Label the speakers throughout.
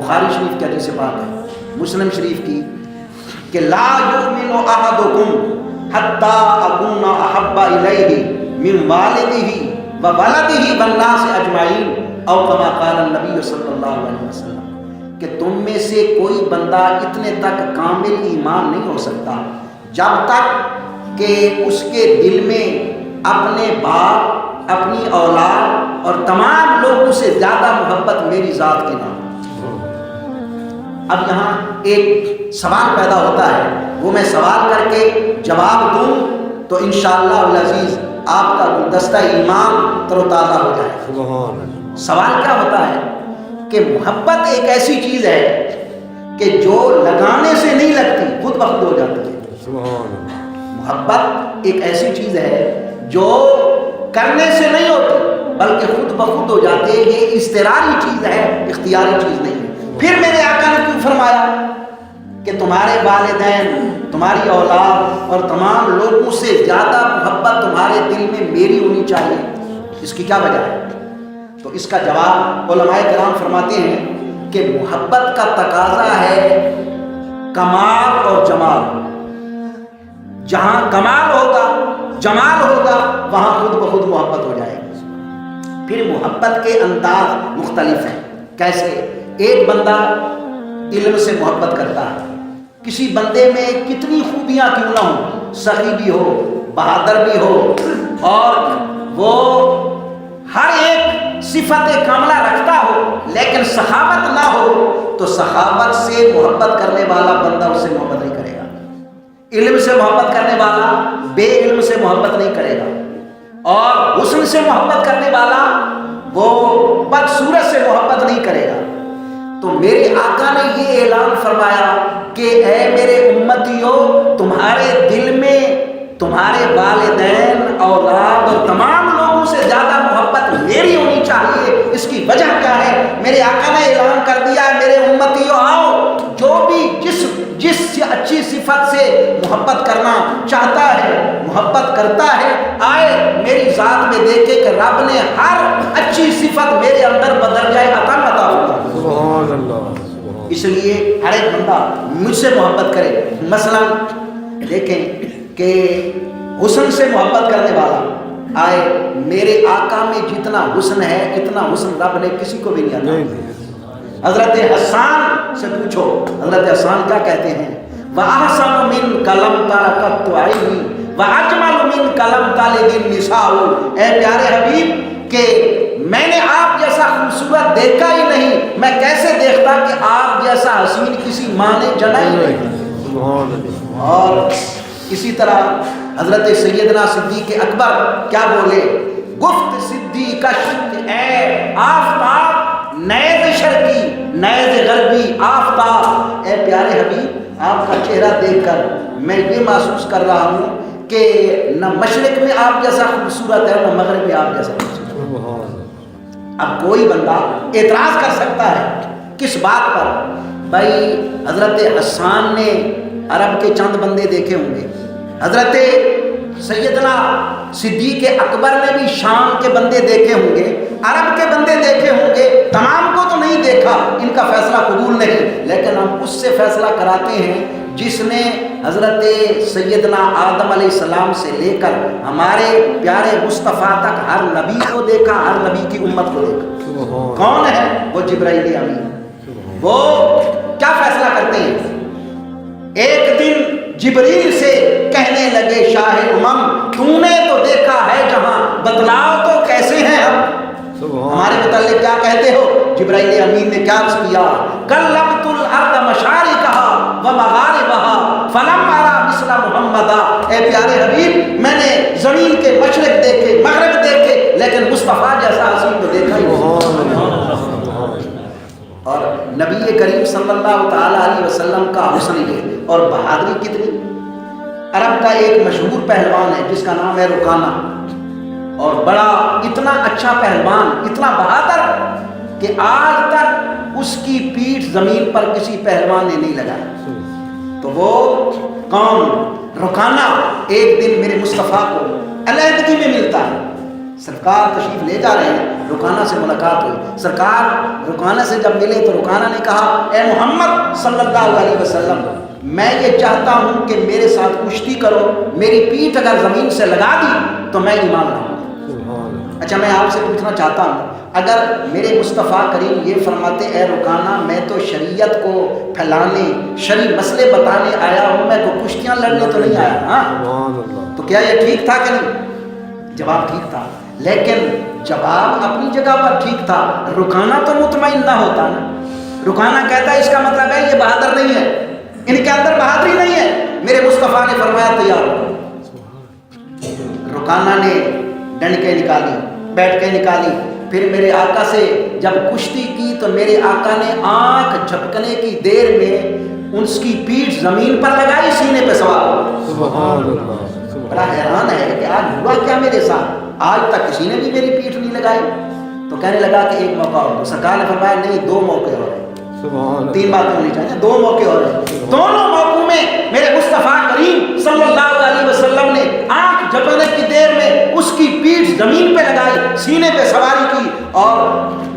Speaker 1: بخاری شریف کی حدیث پاک ہے، مسلم شریف کی، کہ لا یؤمن احدکم حتی اکون احب الیہ من والدہ وولدہ والناس اجمعین او کما قال النبی صلی اللہ علیہ وسلم، کہ تم میں سے کوئی بندہ اتنے تک کامل ایمان نہیں ہو سکتا جب تک کہ اس کے دل میں اپنے باپ، اپنی اولاد اور تمام لوگوں سے زیادہ محبت میری ذات کی نہ ہو۔ اب یہاں ایک سوال پیدا ہوتا ہے، وہ میں سوال کر کے جواب دوں تو انشاءاللہ العزیز آپ کا گلدستہ ایمان تر و تازہ ہو جائے۔ سوال کیا ہوتا ہے کہ محبت ایک ایسی چیز ہے کہ جو لگانے سے نہیں لگتی، خود بخود ہو جاتی ہے۔ محبت ایک ایسی چیز ہے جو کرنے سے نہیں ہوتی بلکہ خود بخود ہو جاتی ہے، یہ اضطراری چیز ہے، اختیاری چیز نہیں ہے۔ پھر میرے آقا نے کیوں فرمایا کہ تمہارے والدین، تمہاری اولاد اور تمام لوگوں سے زیادہ محبت تمہارے دل میں میری ہونی چاہیے؟ اس کی کیا وجہ ہے؟ تو اس کا جواب علماء کرام فرماتے ہیں کہ محبت کا تقاضا ہے کمال اور جمال۔ جہاں کمال ہوگا، جمال ہوگا، وہاں خود بخود محبت ہو جائے گی۔ پھر محبت کے انداز مختلف ہیں۔ کیسے؟ ایک بندہ علم سے محبت کرتا ہے، کسی بندے میں کتنی خوبیاں کیوں نہ ہوں، سخی بھی ہو، بہادر بھی ہو، اور وہ ہر ایک صفت کاملہ رکھتا ہو، لیکن سخاوت نہ ہو، تو سخاوت سے محبت کرنے والا بندہ اس سے محبت نہیں کرے گا۔ علم سے محبت کرنے والا بے علم سے محبت نہیں کرے گا، اور حسن سے محبت کرنے والا وہ بدصورت سے محبت نہیں کرے گا۔ تو میرے آقا نے یہ اعلان فرمایا کہ اے میرے امتیو، تمہارے دل میں تمہارے والدین، اولاد اور تمام لوگوں سے زیادہ محبت میری ہونی چاہیے۔ اس کی وجہ کیا ہے؟ میرے آقا نے اعلان کر دیا، میرے امتیو آؤ، جو بھی جس اچھی صفت سے محبت کرنا چاہتا ہے، محبت کرتا ہے، آئے میری ذات میں دیکھے کہ رب نے ہر اچھی صفت میرے اندر بدل جائے، عطا سبحان اللہ۔ اس لیے ہر ایک بندہ مجھ سے محبت کرے۔ مثلا دیکھیں کہ حسن سے محبت کرنے والا آئے، میرے آقا میں جتنا حسن ہے اتنا حسن رب نے کسی کو بھی نہیں عطا۔ حضرت حسان سے پوچھو، حضرت حسان کیا کہتے ہیں؟ وَأَحْسَنُ مِنْكَ لَمْ تَرَ قَطُّ عَيْنِي وَأَجْمَلُ مِنْكَ لَمْ تَلِدِ النِّسَاءُ۔ اے پیارے حبیب، کہ میں نے آپ جیسا خوبصورت دیکھا ہی نہیں، میں کیسے دیکھتا کہ آپ جیسا حسین کسی ماں نے جنا ہی نہیں۔ اور اسی طرح حضرت سیدنا صدیق اکبر کیا بولے؟ گفت صدیق اے آفتاب نیز شرقی نیز غربی آفتاب۔ اے پیارے حبیب، آپ کا چہرہ دیکھ کر میں یہ محسوس کر رہا ہوں کہ نہ مشرق میں آپ جیسا خوبصورت ہے، نہ مغرب میں آپ جیسا خوبصورت۔ اب کوئی بندہ اعتراض کر سکتا ہے، کس بات پر؟ بھائی حضرت حسان نے عرب کے چند بندے دیکھے ہوں گے، حضرت سیدنا صدیق اکبر نے بھی شام کے بندے دیکھے ہوں گے، عرب کے بندے دیکھے ہوں گے، تمام کو تو نہیں دیکھا، ان کا فیصلہ قبول نہیں، لیکن ہم اس سے فیصلہ کراتے ہیں جس نے حضرت سیدنا آدم علیہ السلام سے لے کر ہمارے پیارے مصطفیٰ تک ہر نبی کو دیکھا، ہر نبی کی امت کو دیکھا۔ کون ہے وہ؟ جبرائیل امین۔ وہ کیا فیصلہ کرتے ہیں؟ ایک دن جبریل سے کہنے لگے شاہ امم، تو نے تو دیکھا ہے جہاں، بتلاؤ تو کیسے ہیں ہم؟ ہمارے متعلق کیا کہتے ہو؟ جبرائیل امین نے کیا عرض کیا؟ کلمت الارض مشارقہا ومغاربہا فلم ارى مثل محمدا۔ اے پیارے حبیب، میں نے زمین کے مشرق دیکھے، مغرب دیکھے، لیکن مصطفیٰ جیسا حسین تو دیکھا ہی نہیں۔ اور نبی کریم صلی اللہ تعالیٰ علیہ وسلم کا حسن یہ اور بہادری کتنی۔ عرب کا ایک مشہور پہلوان ہے جس کا نام ہے رکانہ، اور بڑا اتنا اچھا پہلوان، اتنا بہادر کہ آج تک اس کی پیٹھ زمین پر کسی پہلوان نے نہیں لگائی۔ تو وہ کون؟ رکانہ ایک دن میرے مصطفیٰ کو علیحدگی میں ملتا ہے، سرکار تشریف لے جا رہے ہیں، رکانہ سے ملاقات ہوئی. سرکار رکانہ سے جب ملے تو رکانہ نے کہا اے محمد صلی اللہ علیہ وسلم، میں یہ چاہتا ہوں کہ میرے ساتھ کشتی کرو، میری پیٹھ اگر زمین سے لگا دی تو میں ایمان لاؤں گا. اچھا میں آپ سے پوچھنا چاہتا ہوں، اگر میرے مصطفیٰ کریم یہ فرماتے اے رکانہ میں تو شریعت کو پھیلانے، شرعی مسئلے بتانے آیا ہوں، میں تو کشتیاں لڑنے تو نہیں آیا، ہاں تو کیا یہ ٹھیک تھا کہ نہیں؟ جواب ٹھیک تھا، لیکن جواب اپنی جگہ پر ٹھیک تھا. رکانہ تو مطمئن نہ ہوتا نا. رکانہ کہتا ہے اس کا مطلب ہے یہ بہادر نہیں ہے، ان کے اندر بہادری نہیں ہے. میرے مصطفیٰ نے فرمایا تیار ہو. رکانہ نے ڈنڈکیں نکالی، بیٹھ کے نکالی، پھر میرے آقا سے جب کشتی کی تو میرے آقا نے آنکھ جھپکنے کی دیر میں اس کی پیٹھ زمین پر لگائی، سینے پہ سوار ہو.
Speaker 2: سبحان اللہ.
Speaker 1: بڑا حیران ہے کہ آج ہوا کیا میرے ساتھ، آج تک کسی نے بھی میری پیٹھ نہیں لگائی. تو کہنے لگا کہ ایک موقع اور. سرکار نے فرمایا نہیں، دو موقع اور ہیں. تین باتیں ہونی چاہیے، دو موقع اور ہیں. دونوں موقعوں میں میرے مصطفیٰ کریم صلی اللہ علیہ وسلم نے آنکھ جھپکنے کی دیر میں اس کی پیٹھ زمین پہ لگائی، سینے پہ سواری کی. اور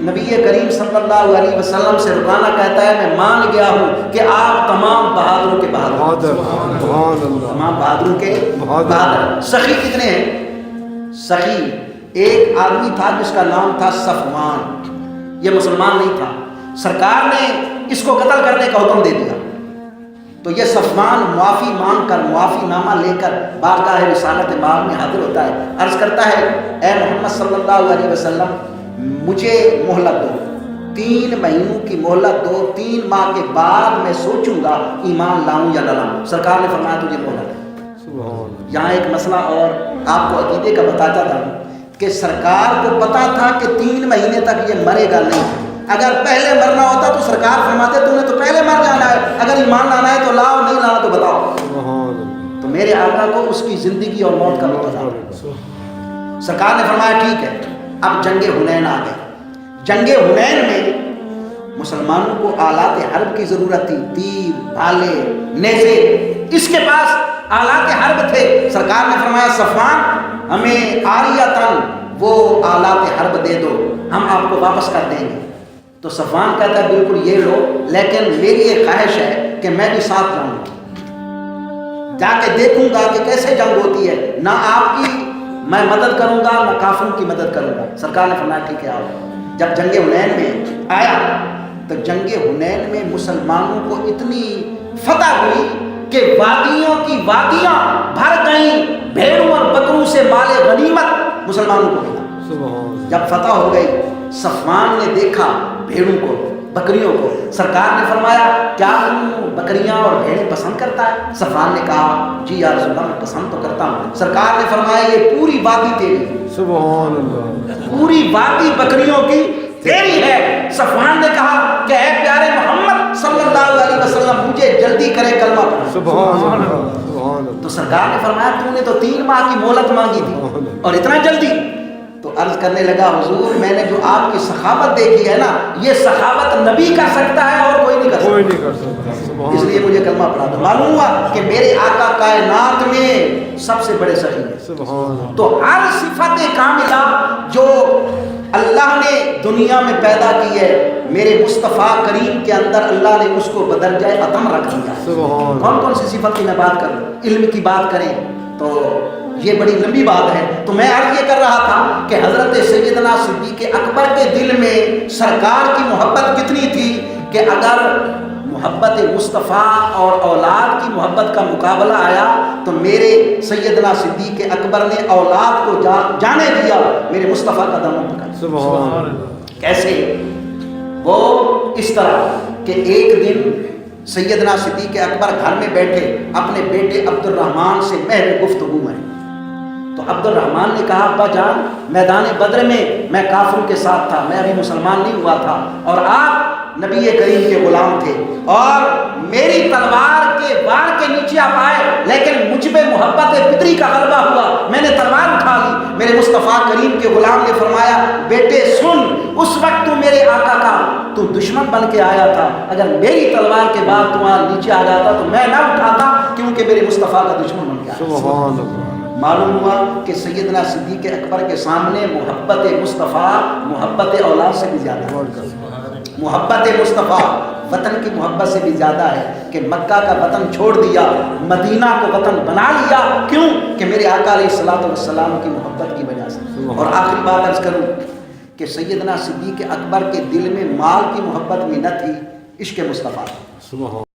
Speaker 1: نبی کریم صلی اللہ علیہ وسلم سے رکانہ کہتا ہے میں مان گیا ہوں کہ آپ تمام بہادروں کے بہادر، تمام بہادروں کے بہادر. سخی کتنے ہیں؟ سخی ایک آدمی تھا جس کا نام تھا صفوان، یہ مسلمان نہیں تھا. سرکار نے اس کو قتل کرنے کا حکم دے دیا تو یہ صفوان معافی مانگ کر، معافی نامہ لے کر بارگاہ رسالت مآب میں حاضر ہوتا ہے. عرض کرتا ہے اے محمد صلی اللہ علیہ وسلم مجھے مہلت دو، 3 مہینوں کی مہلت دو، 3 ماہ کے بعد میں سوچوں گا ایمان لاؤں یا نہ لاؤں. سرکار نے فرمایا تجھے مہلت ہے. یہاں ایک مسئلہ اور آپ کو عقیدے کا بتاتا تھا کہ سرکار کو پتا تھا کہ 3 مہینے تک یہ مرے گا نہیں. اگر پہلے مرنا ہوتا تو سرکار فرماتے تم نے تو پہلے مر جانا ہے، اگر ایمان لانا ہے تو لاؤ، نہیں لانا تو بتاؤ. تو میرے آقا کو اس کی زندگی اور موت کا بھی پتا تھا. سرکار نے فرمایا ٹھیک ہے. اب جنگ حنین آ گئی. جنگ حنین میں مسلمانوں کو آلات حرب کی ضرورت تھی، تیر، بھالے، نیزے. اس کے پاس آلات حرب تھے. سرکار نے فرمایا صفوان ہمیں آریتن وہ آلات حرب دے دو، ہم آپ کو واپس کر دیں گے. تو صفوان کہتا ہے بالکل یہ لو، لیکن میری یہ خواہش ہے کہ میں بھی ساتھ جاؤں گا، جا کے دیکھوں گا کہ کیسے جنگ ہوتی ہے، نہ آپ کی میں مدد کروں گا نہ کافروں کی مدد کروں گا. سرکار نے فرمایا ٹھیک ہے آؤ. جب جنگ حنین میں آیا تو جنگ حنین میں مسلمانوں کو اتنی فتح ہوئی کہ وادیوں کی وادیاں بھر گئیں، بھیڑوں اور بکروں سے مال غنیمت مسلمانوں کو ملا. جب فتح ہو گئی صفوان نے دیکھا بھیڑوں کو، بکریوں کو. سرکار نے فرمایا کیا تم بکریاں اور بھیڑیں پسند کرتا ہے؟ صفوان نے کہا جی یا رسول اللہ میں پسند تو کرتا ہوں. سرکار نے فرمایا یہ پوری وادی تیری، سبحان اللہ، پوری وادی بکریوں کی تیری ہے. صفوان نے کہا کہ اے پیارے محمد صلی اللہ علیہ وسلم مجھے جلدی کرے کلمہ پڑھنا. سبحان اللہ. تو سرکار نے فرمایا تو نے تو 3 ماہ کی مہلت مانگی تھی اور اتنا جلدی. تو عرض کرنے لگا حضور میں نے جو آپ کی سخاوت دیکھی ہے نا، یہ سخاوت نبی کر سکتا ہے اور کوئی نہیں کر سکتا، اس لیے مجھے کلمہ پڑھا دو. معلوم ہوا کہ میرے آقا کائنات میں سب سے بڑے سخی ہیں. تو ہر صفت کاملہ جو اللہ نے دنیا میں پیدا کی ہے میرے مصطفیٰ کریم کے اندر اللہ نے اس کو بدرجہ اتم رکھ دیا. کون کون سی صفت کی میں بات کروں؟ علم کی بات کریں تو یہ بڑی لمبی بات ہے. تو میں عرض یہ کر رہا تھا کہ حضرت سیدنا صدیق اکبر کے دل میں سرکار کی محبت کتنی تھی کہ اگر محبت مصطفیٰ اور اولاد کی محبت کا مقابلہ آیا تو میرے سیدنا صدیق اکبر نے اولاد کو جانے دیا، میرے مصطفیٰ کا دامن پکڑا. سبحان اللہ. کیسے؟ وہ اس طرح کہ ایک دن سیدنا صدیق اکبر گھر میں بیٹھے اپنے بیٹے عبد الرحمن سے محض گفتگو میں. تو عبد الرحمن نے کہا ابا جان میدان بدر میں کافروں کے ساتھ تھا، میں ابھی مسلمان نہیں ہوا تھا اور آپ نبی کریم کے غلام تھے اور میری تلوار کے وار کے نیچے آپ آئے، لیکن مجھ پہ محبت فطری کا غلبہ ہوا، میں نے تلوار اٹھا لی. میرے مصطفیٰ کریم کے غلام نے فرمایا بیٹے سن، اس وقت تو میرے آقا کا تو دشمن بن کے آیا تھا، اگر میری تلوار کے بعد تمہارا نیچے آ جاتا تو میں نہ اٹھاتا کیونکہ میرے مصطفیٰ کا دشمن بن گیا. سبحان اللہ. معلوم ہوا کہ سیدنا صدیق اکبر کے سامنے محبت مصطفیٰ محبت اولاد سے بھی زیادہ ہے، محبت مصطفیٰ وطن کی محبت سے بھی زیادہ ہے کہ مکہ کا وطن چھوڑ دیا، مدینہ کو وطن بنا لیا. کیوں؟ کہ میرے آقا علیہ الصلوۃ والسلام کی محبت کی وجہ سے. اور آخری بات عرض کروں کہ سیدنا صدیق اکبر کے دل میں مال کی محبت بھی نہ تھی، عشق مصطفیٰ.